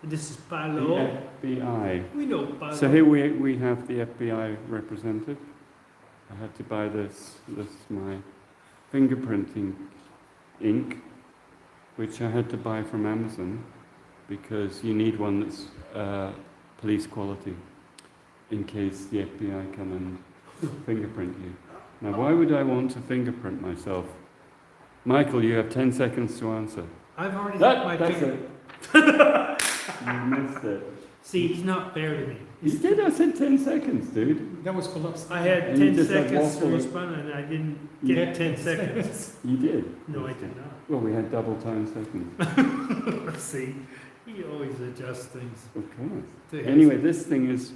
This is The Palo. FBI. We know Palo. So here we have the FBI represented. I had to buy this. This is my fingerprinting ink, which I had to buy from Amazon because you need one that's police quality in case the FBI come and fingerprint you. Now, why would I want to fingerprint myself? Michael, you have 10 seconds to answer. I've already got my That's finger. it. You missed it. See, he's not fair to me. You did, I said 10 seconds, dude. That was collapsed. I had And you 10 just had seconds to waffle. respond and I didn't get 10 seconds. You did. No, I did not. Well, we had double time seconds. See, he always adjusts things. Of course. to his- Anyway, this produces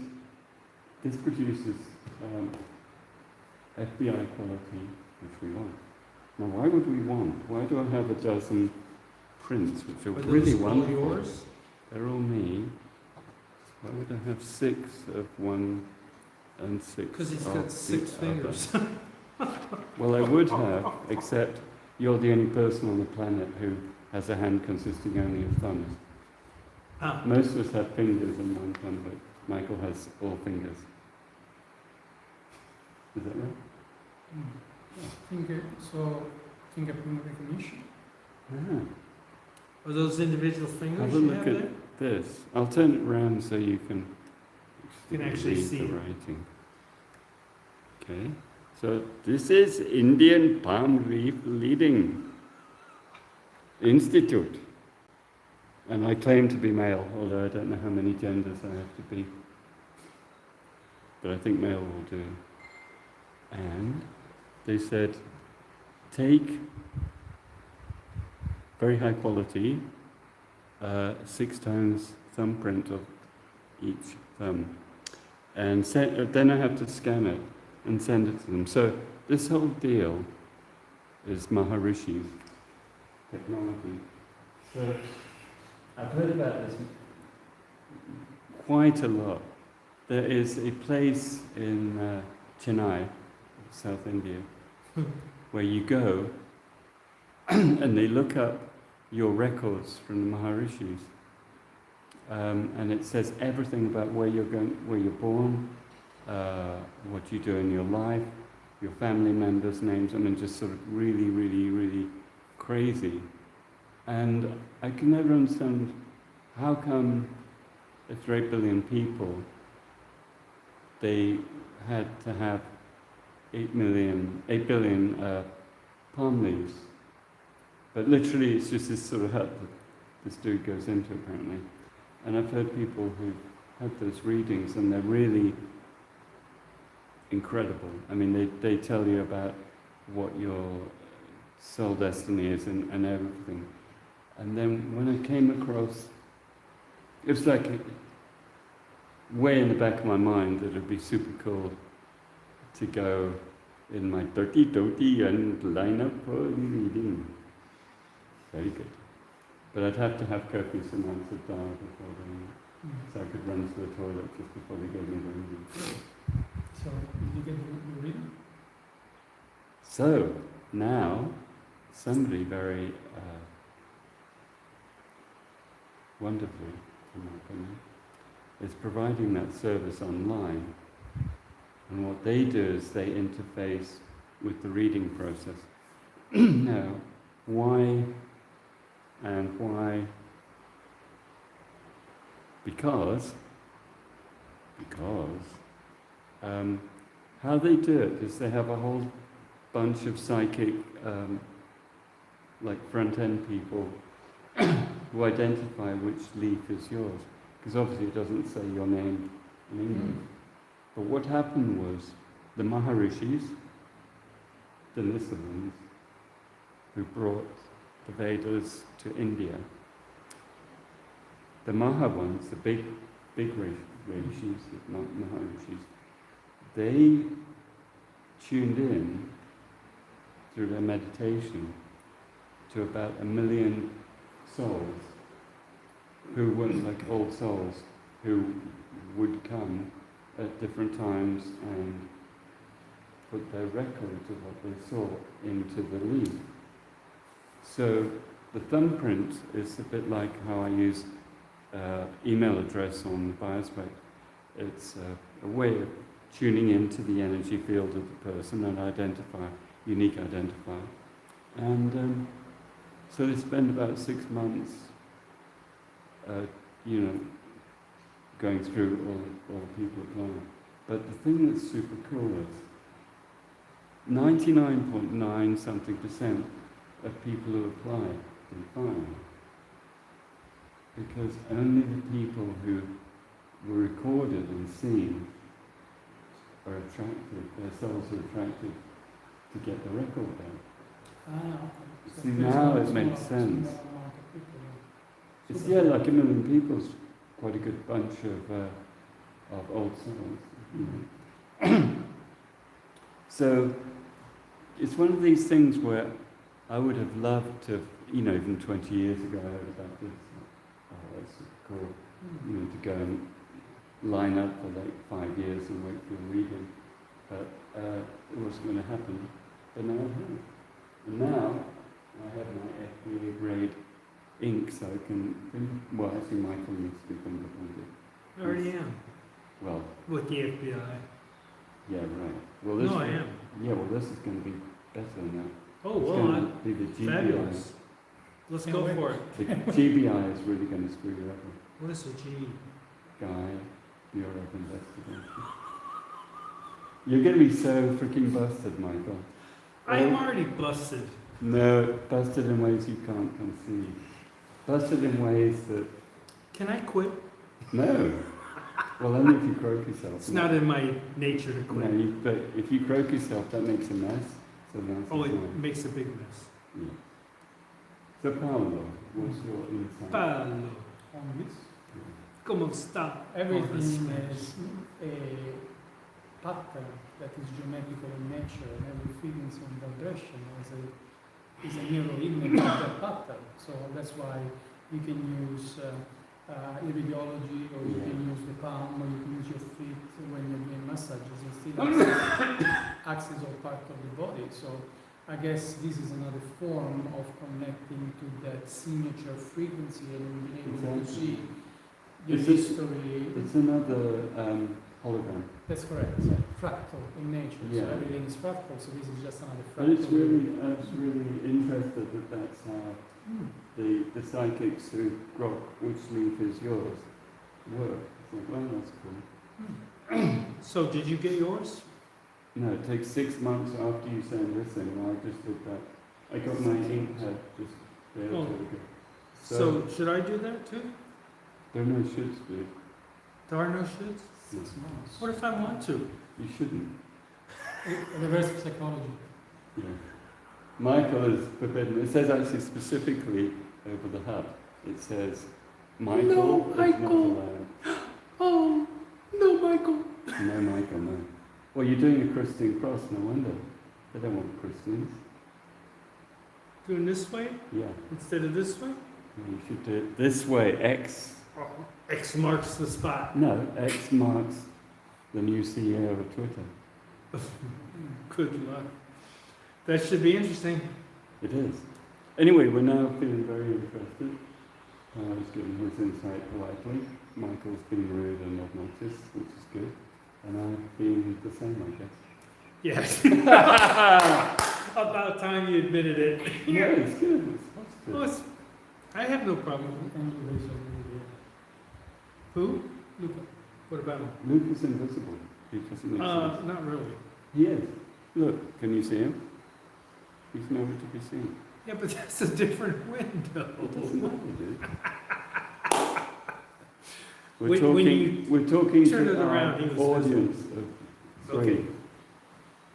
FBI quality, which we want. Now, why would we want? Why do I have a dozen prints, which are really those all wonderful? yours? They're all me. Why would I have 6 of one and 6 Because he's of got the 6 other? fingers. Well, I would have, except you're the only person on the planet who has a hand consisting only of thumbs. Ah, Most of us have fingers and one thumb, but Michael has all fingers. Is that right? Fingerprint recognition. Ah. are those individual fingers Have a you look have at there? this. I'll turn it around so you can actually read see the it. writing. Okay. So this is Indian Palm Leaf Leading Institute. And I claim to be male, although I don't know how many genders I have to be. But I think male will do. And they said, take very high quality, 6 times thumbprint of each thumb. And then I have to scan it and send it to them. So this whole deal is Maharishi's technology. So I've heard about this quite a lot. There is a place in Chennai, South India, where you go and they look up your records from the Maharishis. And it says everything about where you're going, where you're born, what you do in your life, your family members' names. I mean, just sort of really, really, really crazy. And I can never understand how come, if there are 8 billion people, they had to have 8 billion palm leaves. But literally, it's just this sort of hut that this dude goes into, apparently. And I've heard people who've had those readings, and they're really incredible. I mean, they tell you about what your soul destiny is and everything. And then when I came across, it was like way in the back of my mind that it'd be super cool to go in my dirty and line up for reading. Very good. But I'd have to have copious amounts of data before doing it. So I could run to the toilet just before they gave me the reading. So, did you get the reading? So, now, somebody very wonderfully, in my opinion, is providing that service online. And what they do is they interface with the reading process. Now, why and why? Because how they do it is they have a whole bunch of psychic, like front-end people who identify which leaf is yours. Because obviously it doesn't say your name in English. But what happened was the Maharishis, the Nisarans, who brought the Vedas to India, the Maha ones, the big rishis, not Maharishis, they tuned in through their meditation to about 1 million souls who weren't like old souls, who would come at different times and put their records of what they saw into the leaf. So the thumbprint is a bit like how I use email address on Biospec. It's a way of tuning into the energy field of the person and unique identifier. And so they spend about 6 months, going through all the people applying. But the thing that's super cool is 99.9 something percent of people who apply do fine. Because only the people who were recorded and seen are attracted, their souls are attracted to get the record out. Okay. See, there's now a it makes small sense. amount of people, yeah. It's, yeah, like 1 million people's quite a good bunch of old souls. You know. So it's one of these things where I would have loved to, even 20 years ago I heard about this. Oh, that's cool. To go and line up for like 5 years and wait for a reading. But it wasn't going to happen. But now it has. And now I have my FDA grade ink, so I can, actually Michael needs to be fingerprinted. I already am. Well, With the FBI. yeah, right. Well, this No, I am. Yeah, well, this is going to be better now. Oh, It's well, going to be the GBI. fabulous. Let's Can't go wait. for it. The GBI is really going to screw you up. What is a G? Guy, Bureau of Investigation. You're going to be so freaking busted, Michael. I am already busted. No, busted in ways you can't conceive. Busted in ways that... Can I quit? No. Well, only if you croak yourself. It's not in my nature to quit. No, but if you croak yourself, that makes a mess. So that's Oh, fine. it makes a big mess. Yeah. So Paolo, what's your insight? Paolo, On this, ¿cómo está? everything is a pattern that is geometrical in nature, and every frequency and vibration is a mirror image of that pattern. So that's why you can use iridiology, or you can use the palm, or you can use your feet when you're doing massages, and still access all part of the body. So I guess this is another form of connecting to that signature frequency and being able to see the It's a- history. It's another hologram. That's correct. Yeah. Fractal in nature. Yeah. So everything is fractal. So this is just another But fractal. it's really, I was really interested that that's how the psychics who grok which leaf is yours work. It's like, well, that's cool. So did you get yours? No, it takes 6 months after you send this in. I just did that. I got my ink pad just there. Oh. ago. So should I do that too? There are no shoulds, dude. There are no shoulds? 6 months. What if I want to? You shouldn't. Reverse psychology. Yeah. Michael is forbidden. It says actually specifically over the hub. It says Michael No, is Michael. not allowed. Oh, no, Michael. No, Michael, no. Well, you're doing a Christian cross, no wonder. They don't want Christians. Doing this way Yeah. instead of this way? You should do it this way. X. Oh, X marks the spot. No, X marks the new CEO of Twitter. Good luck. That should be interesting. It is. Anyway, we're now feeling very interested. I was giving his insight politely. Michael's been rude and obnoxious, which is good. And I've been the same, I guess. Yes. About time you admitted it. Yeah, it's good. It's Well, positive. I have no problem. And you raise your video. Who? Luca. What about him? Luke is invisible. He doesn't make sense. Not really. He is. Look, can you see him? He's nowhere to be seen. Yeah, but that's a different window. It doesn't matter, dude. When you We're talking turn to it around, he our was audience of three. Okay.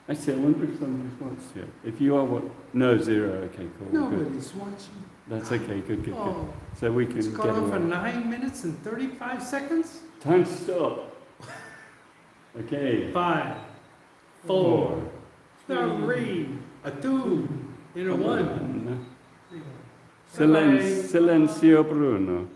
Actually, I wonder if somebody's watched yet. If you are what? No, 0. Okay, cool. Good. Nobody's watching. That's okay. Good. Oh, So we can it's get gone on for away. 9 minutes and 35 seconds? Time to stop. Okay. 5, 4, 3, a 2, and a 1. Silenzio Bruno.